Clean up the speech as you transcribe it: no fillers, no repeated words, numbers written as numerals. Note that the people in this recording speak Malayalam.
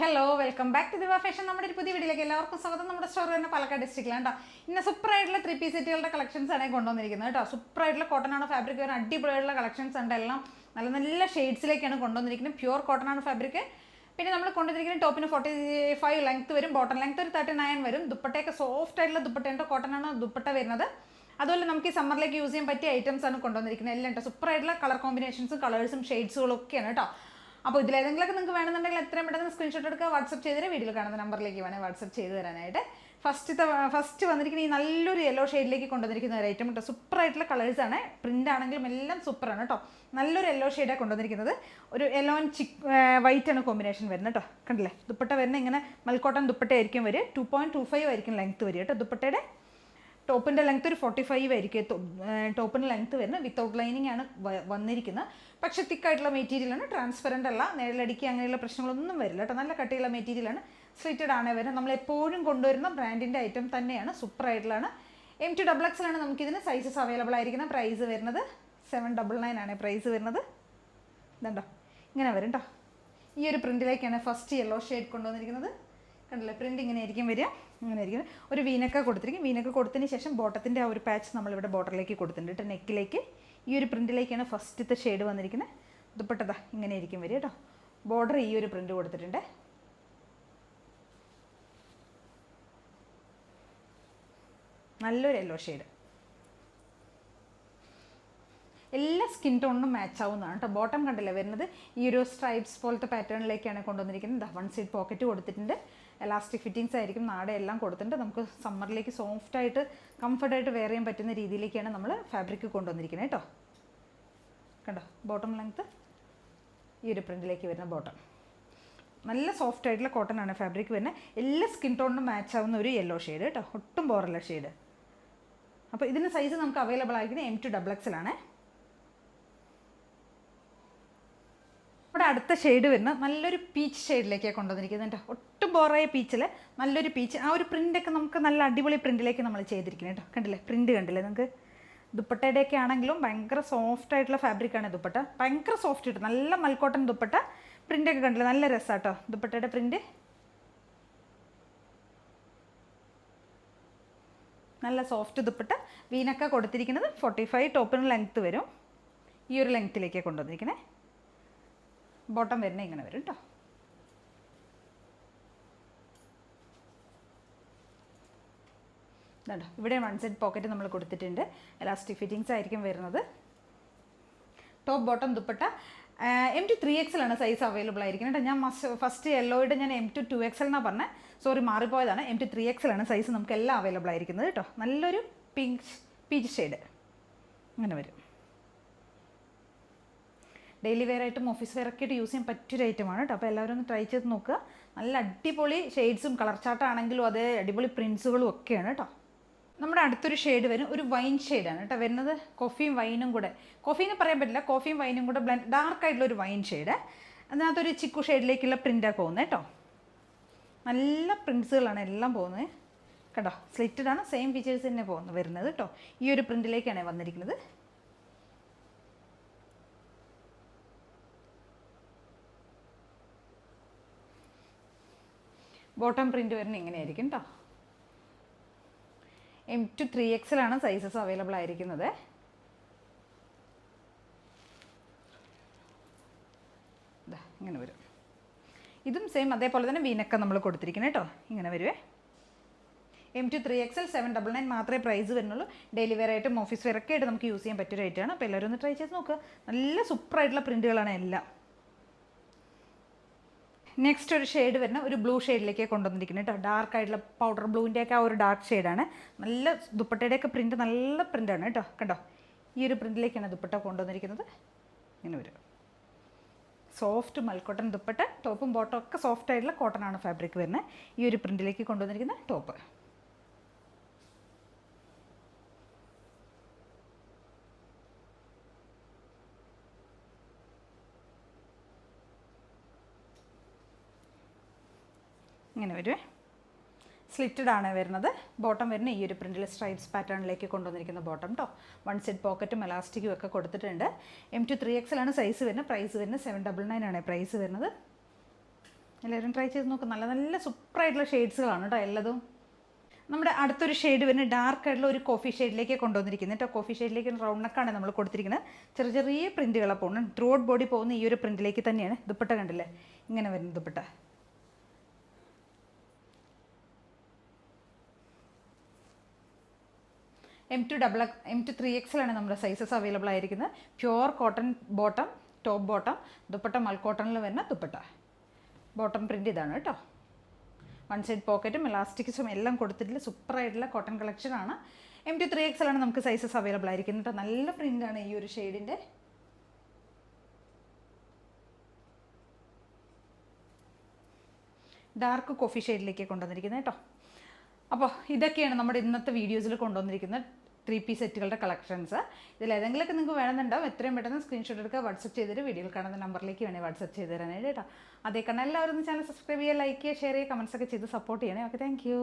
ഹലോ വെൽക്കം ബാക്ക് ടു ദിവ ഫാഷൻ. നമ്മുടെ ഒരു പുതിയ വീഡിയോയിലേക്ക് എല്ലാവർക്കും സ്വാഗതം. നമ്മുടെ സ്റ്റോർ തന്നെ പാലക്കാട് ഡിസ്ട്രിക്റ്റിലാണ് കേട്ടോ. ഇന്ന് സൂപ്പർ ആയിട്ടുള്ള 3 പീസ് സെറ്റുകളുടെ കളക്ഷൻസ് ആണ് കൊണ്ടുവന്നിരിക്കുന്നത് കേട്ടോ. സൂപ്പർ ആയിട്ടുള്ള കോട്ടൺ ആണ് ഫാബ്രിക്, ഒരു അടിപൊളിയായിട്ടുള്ള കളക്ഷൻസ് ഉണ്ട്. എല്ലാം നല്ല നല്ല ഷെയ്ഡ്സിലേക്കാണ് കൊണ്ടുവന്നിരിക്കുന്നത്. പ്യൂർ കോട്ടൺ ആണ് ഫാബ്രിക്. പിന്നെ നമ്മൾ കൊണ്ടുവന്നിരിക്കുന്ന ടോപ്പിന് 45 ലെങ്ത് വരും, ബോട്ടം ലെങ്ത് ഒരു 39 വരും. ദുപ്പട്ടയൊക്കെ സോഫ്റ്റ് ആയിട്ടുള്ള ദുപ്പട്ടയുണ്ട്, കോട്ടൺ ആണ് ദുപ്പട്ട വരുന്നത്. അതുപോലെ നമുക്ക് ഈ സമ്മറിലേക്ക് യൂസ് ചെയ്യാൻ പറ്റിയ ഐറ്റംസ് ആണ് കൊണ്ടുവന്നിരിക്കുന്നത്. എല്ലാം കേട്ടോ സൂപ്പർ ആയിട്ടുള്ള കളർ കോമ്പിനേഷൻസും കളേഴ്സും ഷെയ്ഡ്സുകളും ഒക്കെയാണ് കേട്ടോ. അപ്പോൾ ഇതിലേതെങ്കിലുമൊക്കെ നിങ്ങൾക്ക് വേണമെന്നുണ്ടെങ്കിൽ എത്രയും പെട്ടെന്ന് സ്ക്രീൻഷോട്ട് എടുക്കുക, വാട്സപ്പ് ചെയ്തിട്ട് വീഡിയോയിൽ കാണുന്ന നമ്പറിലേക്ക് വേണേൽ വാട്സപ്പ് ചെയ്ത് തരാനായിട്ട്. ഫസ്റ്റ് വന്നിരിക്കുന്ന ഈ നല്ലൊരു യെല്ലോ ഷെയ്ഡിലേക്ക് കൊണ്ടുവന്നിരിക്കുന്ന ഒരു ഐറ്റം കേട്ടോ. സൂപ്പർ ആയിട്ടുള്ള കളേഴ്സാണ്, പ്രിൻ്റ് ആണെങ്കിലും എല്ലാം സൂപ്പറാണ് കേട്ടോ. നല്ലൊരു യെല്ലോ ഷെയ്ഡാണ് കൊണ്ടുവന്നിരിക്കുന്നത്. ഒരു യെല്ലോ ആൻഡ് വൈറ്റ് ആണ് കോമ്പിനേഷൻ വരുന്നത് കേട്ടോ. കണ്ടില്ലേ, ദുപ്പട്ട വരുന്നത് ഇങ്ങനെ മൽക്കോട്ടൺ ദുപ്പട്ട ആയിരിക്കും വരിക. 2.25 ആയിരിക്കും ലെങ്ത്ത് വരിക കേട്ടോ. ദുപ്പട്ടയുടെ ടോപ്പിൻ്റെ ലെങ്ത്ത് ഒരു 45 ആയിരിക്കും ടോപ്പിൻ്റെ ലെങ്ത്ത് വരുന്നത്. വിത്തൗട്ട് ലൈനിങ് ആണ് വന്നിരിക്കുന്നത്. പക്ഷേ തിക്കായിട്ടുള്ള മെറ്റീരിയലാണ്, ട്രാൻസ്പെറൻ്റ് അല്ല, നിഴലടിക്കുക അങ്ങനെയുള്ള പ്രശ്നങ്ങളൊന്നും വരില്ല കേട്ടോ. നല്ല കട്ടിയുള്ള മെറ്റീരിയലാണ്, സ്ലിറ്റഡ് ആണ് വരുന്നത്. നമ്മളെപ്പോഴും കൊണ്ടുവരുന്ന ബ്രാൻഡിൻ്റെ ഐറ്റം തന്നെയാണ്, സൂപ്പർ ആയിട്ടുള്ളതാണ്. M2XX നമുക്കിതിന് സൈസസ് അവൈലബിൾ ആയിരിക്കുന്ന. പ്രൈസ് വരുന്നത് 799 ആണ് പ്രൈസ് വരുന്നത്. ഇതുണ്ടോ, ഇങ്ങനെ വരും കേട്ടോ. ഈ ഒരു പ്രിൻറ്റിലേക്കാണ് ഫസ്റ്റ് യെല്ലോ ഷെയ്ഡ് കൊണ്ടുവന്നിരിക്കുന്നത്. കണ്ടില്ലേ, പ്രിൻ്റ് ഇങ്ങനെ ആയിരിക്കും വരിക. ഇങ്ങനെ ആയിരിക്കും. ഒരു വീനക്ക കൊടുത്തിരിക്കും. വീനക്ക കൊടുത്തതിന് ശേഷം ബോട്ടത്തിൻ്റെ ആ ഒരു പാച്ച് നമ്മളിവിടെ ബോർഡറിലേക്ക് കൊടുത്തിട്ടുണ്ട് കേട്ടോ. നെക്കിലേക്ക് ഈ ഒരു പ്രിൻറ്റിലേക്കാണ് ഫസ്റ്റത്തെ ഷെയ്ഡ് വന്നിരിക്കുന്നത്. ദുപ്പട്ടതാ ഇങ്ങനെ ആയിരിക്കും വരിക കേട്ടോ. ബോർഡർ ഈ ഒരു പ്രിൻ്റ് കൊടുത്തിട്ടുണ്ട്. നല്ലൊരു യെല്ലോ ഷെയ്ഡ്, എല്ലാ സ്കിൻ ടോണിനും മാച്ച് ആവുന്നതാണ് കേട്ടോ. ബോട്ടം കണ്ടില്ലേ വരുന്നത് ഈ ഒരു സ്ട്രൈപ്സ് പോലത്തെ പാറ്റേണിലേക്കാണ് കൊണ്ടുവന്നിരിക്കുന്നത്. 1 സൈഡ് പോക്കറ്റ് കൊടുത്തിട്ടുണ്ട്. എലാസ്റ്റിക് ഫിറ്റിങ്സ് ആയിരിക്കും, നാടെ എല്ലാം കൊടുത്തിട്ടുണ്ട്. നമുക്ക് സമ്മറിലേക്ക് സോഫ്റ്റായിട്ട് കംഫർട്ടായിട്ട് വെയർ ചെയ്യാൻ പറ്റുന്ന രീതിയിലേക്കാണ് നമ്മൾ ഫാബ്രിക് കൊണ്ടുവന്നിരിക്കുന്നത് കേട്ടോ. കണ്ടോ, ബോട്ടം ലെങ്ത്ത് ഈ ഒരു പ്രിൻറ്റിലേക്ക് വരുന്ന ബോട്ടം. നല്ല സോഫ്റ്റ് ആയിട്ടുള്ള കോട്ടൺ ആണ് ഫാബ്രിക് വരുന്നത്. എല്ലാ സ്കിൻ ടോണിനും മാച്ച് ആവുന്ന ഒരു യെല്ലോ ഷെയ്ഡ് കേട്ടോ, ഒട്ടും ബോറല്ല ഷെയ്ഡ്. അപ്പോൾ ഇതിന് സൈസ് നമുക്ക് അവൈലബിൾ ആയിരിക്കുന്നത് M2XX ആണ്. ഇവിടെ അടുത്ത ഷെയ്ഡ് വരുന്നത് നല്ലൊരു പീച്ച് ഷെയ്ഡിലേക്കാണ് കൊണ്ടുവന്നിരിക്കുന്നത് കേട്ടോ. ഒട്ടും ബോറായ പീച്ചിൽ നല്ലൊരു പീച്ച്. ആ ഒരു പ്രിൻ്റൊക്കെ നമുക്ക് നല്ല അടിപൊളി പ്രിൻറ്റിലേക്ക് നമ്മൾ ചെയ്തിരിക്കുന്നത് കേട്ടോ. കണ്ടില്ലേ, പ്രിൻറ്റ് കണ്ടില്ലേ നിങ്ങൾക്ക്. ദുപ്പട്ടയുടെയൊക്കെ ആണെങ്കിലും ഭയങ്കര സോഫ്റ്റ് ആയിട്ടുള്ള ഫാബ്രിക്കാണ് ദുപ്പട്ട. ഭയങ്കര സോഫ്റ്റ് കിട്ടും, നല്ല മൽക്കോട്ടൺ ദുപ്പട്ട. പ്രിൻ്റൊക്കെ കണ്ടില്ലേ, നല്ല രസമാണ് കേട്ടോ ദുപ്പട്ടയുടെ പ്രിൻറ്റ്. നല്ല സോഫ്റ്റ് ദുപ്പട്ട. വീനക്ക കൊടുത്തിരിക്കുന്നത് 45 ടോപ്പിന് ലെങ്ത്ത് വരും. ഈ ഒരു ലെങ്ത്തിലേക്കാണ് കൊണ്ടുവന്നിരിക്കുന്നത്. ബോട്ടം വരുന്നത് ഇങ്ങനെ വരും കേട്ടോ. ഇതുണ്ടോ, ഇവിടെ 1 സൈഡ് പോക്കറ്റ് നമ്മൾ കൊടുത്തിട്ടുണ്ട്. എലാസ്റ്റിക് ഫിറ്റിങ്സ് ആയിരിക്കും വരുന്നത്. Top bottom dupatta. M2 ആണ് സൈസ് അവൈലബിൾ ആയിരിക്കുന്നത് കേട്ടോ. ഞാൻ ഫസ്റ്റ് യെല്ലോയുടെ ഞാൻ M2 എന്നാണ് പറഞ്ഞത്, സോറി മാറിപ്പോയതാണ്. M2 ആണ് സൈസ് നമുക്ക് എല്ലാം അവൈലബിൾ ആയിരിക്കുന്നത് കേട്ടോ. നല്ലൊരു പീച്ച് ഷെയ്ഡ് അങ്ങനെ വരും. ഡെയിലി വെയർ ആയിട്ടും ഓഫീസ് വെയർ ഒക്കെ ആയിട്ട് യൂസ് ചെയ്യാൻ പറ്റിയൊരു ഐറ്റമാണ് കേട്ടോ. അപ്പോൾ എല്ലാവരും ഒന്ന് ട്രൈ ചെയ്ത് നോക്കുക. നല്ല അടിപൊളി ഷെയ്ഡ്സും കളർ ചാർട്ടാണെങ്കിലും അതേ അടിപൊളി പ്രിൻസുകളും ഒക്കെയാണ് കേട്ടോ. നമ്മുടെ അടുത്തൊരു ഷെയ്ഡ് വരും, ഒരു വൈൻ ഷെയ്ഡാണ് കേട്ടോ വരുന്നത്. കോഫിയും വൈനും കൂടെ, കോഫീന്ന് പറയാൻ പറ്റില്ല, കോഫിയും വൈനും കൂടെ ബ്ലെൻഡ്, ഡാർക്കായിട്ടുള്ളൊരു വൈൻ ഷെയ്ഡ്. അതിനകത്തൊരു ചിക്കു ഷെയ്ഡിലേക്കുള്ള പ്രിൻ്റാണ് പോകുന്നത് കേട്ടോ. നല്ല പ്രിൻസുകളാണ് എല്ലാം പോകുന്നത് കേട്ടോ. സ്ലിറ്റഡ് ആണ്, സെയിം ഫീച്ചേഴ്സ് തന്നെ വരുന്നത് കേട്ടോ. ഈ ഒരു പ്രിൻറ്റിലേക്കാണ് വന്നിരിക്കുന്നത്. ബോട്ടം പ്രിൻ്റ് വരുന്നത് ഇങ്ങനെയായിരിക്കും കേട്ടോ. M2 ആണ് സൈസസ് അവൈലബിൾ ആയിരിക്കുന്നത്. ഇങ്ങനെ വരും. ഇതും സെയിം അതേപോലെ തന്നെ വീനക്ക നമ്മൾ കൊടുത്തിരിക്കുന്നത് കേട്ടോ. ഇങ്ങനെ വരുവേ. M2 799 മാത്രമേ പ്രൈസ് വരുന്നുള്ളൂ. ഡെയിലി വെയർ ആയിട്ടും ഓഫീസ് വെയർ ഒക്കെ ആയിട്ട് നമുക്ക് യൂസ് ചെയ്യാൻ പറ്റിയ റേറ്റാണ്. അപ്പോൾ എല്ലാവരും ഒന്ന് ട്രൈ ചെയ്ത് നോക്കുക. നല്ല സൂപ്പറായിട്ടുള്ള പ്രിൻറ്റുകളാണ് എല്ലാം. നെക്സ്റ്റ് ഒരു ഷെയ്ഡ് വരുന്ന ഒരു ബ്ലൂ ഷെയ്ഡിലേക്ക് കൊണ്ടുവന്നിരിക്കുന്നത് കേട്ടോ. ഡാർക്ക് ആയിട്ടുള്ള പൗഡർ ബ്ലൂവിൻ്റെയൊക്കെ ആ ഒരു ഡാർക്ക് ഷെയ്ഡാണ്. നല്ല ദുപ്പട്ടയുടെയൊക്കെ പ്രിൻറ്റ് നല്ല പ്രിൻ്റാണ് കേട്ടോ. കണ്ടോ, ഈ ഒരു പ്രിൻറ്റിലേക്കാണ് ദുപ്പട്ട കൊണ്ടുവന്നിരിക്കുന്നത്. ഇങ്ങനെ വരും. സോഫ്റ്റ് മൽക്കോട്ടൺ ദുപ്പട്ട. ടോപ്പും ബോട്ടം ഒക്കെ സോഫ്റ്റ് ആയിട്ടുള്ള കോട്ടൺ ആണ് ഫാബ്രിക് വരുന്നത്. ഈ ഒരു പ്രിൻറ്റിലേക്ക് കൊണ്ടുവന്നിരിക്കുന്ന ടോപ്പ്. ഇങ്ങനെ വരുവേ. സ്ലിറ്റഡ് ആണ് വരുന്നത്. ബോട്ടം വരുന്ന ഈ ഒരു പ്രിൻറ്റിൽ സ്ട്രൈപ്സ് പാറ്റേണിലേക്ക് കൊണ്ടുവന്നിരിക്കുന്ന ബോട്ടം കേട്ടോ. 1 സൈഡ് പോക്കറ്റും എലാസ്റ്റിക്കും ഒക്കെ കൊടുത്തിട്ടുണ്ട്. M2 ആണ് സൈസ് വരുന്നത്. പ്രൈസ് വരുന്നത് 799 ആണ് പ്രൈസ് വരുന്നത്. എല്ലാവരും ട്രൈ ചെയ്ത് നോക്കും. നല്ല നല്ല സൂപ്പറായിട്ടുള്ള ഷെയ്ഡ്സുകളാണ് കേട്ടോ എല്ലതും. നമ്മുടെ അടുത്തൊരു ഷെയ്ഡ് വരുന്നത് ഡാർക്ക് ആയിട്ടുള്ള ഒരു കോഫി ഷെയ്ഡിലേക്ക് കൊണ്ടുവന്നിരിക്കുന്നത് കേട്ടോ. കോഫി ഷെയ്ഡിലേക്ക് റൗണ്ട് നെക്കാണ് നമ്മൾ കൊടുത്തിരിക്കുന്നത്. ചെറിയ ചെറിയ പ്രിൻറ്റുകളാണ് പോകുന്നത്. ത്രൂ ഔട്ട് ബോഡി പോകുന്ന ഈ ഒരു പ്രിൻറ്റിലേക്ക് തന്നെയാണ്. ദുപ്പട്ട കണ്ടില്ലേ, ഇങ്ങനെ വരുന്ന ദുപ്പട്ട. M2 3XL ആണ് നമ്മുടെ സൈസസ് അവൈലബിൾ ആയിരിക്കുന്നത്. Pure cotton bottom, top bottom, dupatta മൽ കോട്ടണിൽ വരുന്ന ദുപ്പട്ട. ബോട്ടം പ്രിൻ്റ് ഇതാണ് കേട്ടോ. വൺ സൈഡ് പോക്കറ്റും ഇലാസ്റ്റിക്സും എല്ലാം കൊടുത്തിട്ടുള്ള സൂപ്പറായിട്ടുള്ള കോട്ടൺ കളക്ഷനാണ്. M2 3XL ആണ് നമുക്ക് സൈസസ് അവൈലബിൾ ആയിരിക്കുന്നത് കേട്ടോ. നല്ല പ്രിൻ്റാണ് ഈ ഒരു ഷെയ്ഡിൻ്റെ. ഡാർക്ക് കോഫി ഷെയ്ഡിലേക്ക് കൊണ്ടുവന്നിരിക്കുന്നത് കേട്ടോ. അപ്പോൾ ഇതൊക്കെയാണ് നമ്മുടെ ഇന്നത്തെ വീഡിയോസിൽ കൊണ്ടുവന്നിരിക്കുന്ന 3 പീസ് സെറ്റുകളുടെ കളക്ഷൻസ്. ഇതിൽ ഏതെങ്കിലുമൊക്കെ നിങ്ങൾക്ക് വേണമെന്നുണ്ടാവും, എത്രയും പെട്ടെന്ന് സ്ക്രീൻഷോട്ട് എടുക്കുക, വാട്സപ്പ് ചെയ്തിട്ട് വീഡിയോയിൽ കാണുന്ന നമ്പറിലേക്ക് വേണേൽ വാട്സപ്പ് ചെയ്ത് തരാനായിട്ട് കേട്ടോ. അതേ കാരണം എല്ലാവരും ചാനൽ സബ്സ്ക്രൈബ് ചെയ്യുക, ലൈക്ക് ചെയ്യുക, ഷെയർ ചെയ്യുക, കമൻസ് ഒക്കെ ചെയ്ത് സപ്പോർട്ട് ചെയ്യണേ. Okay, thank you.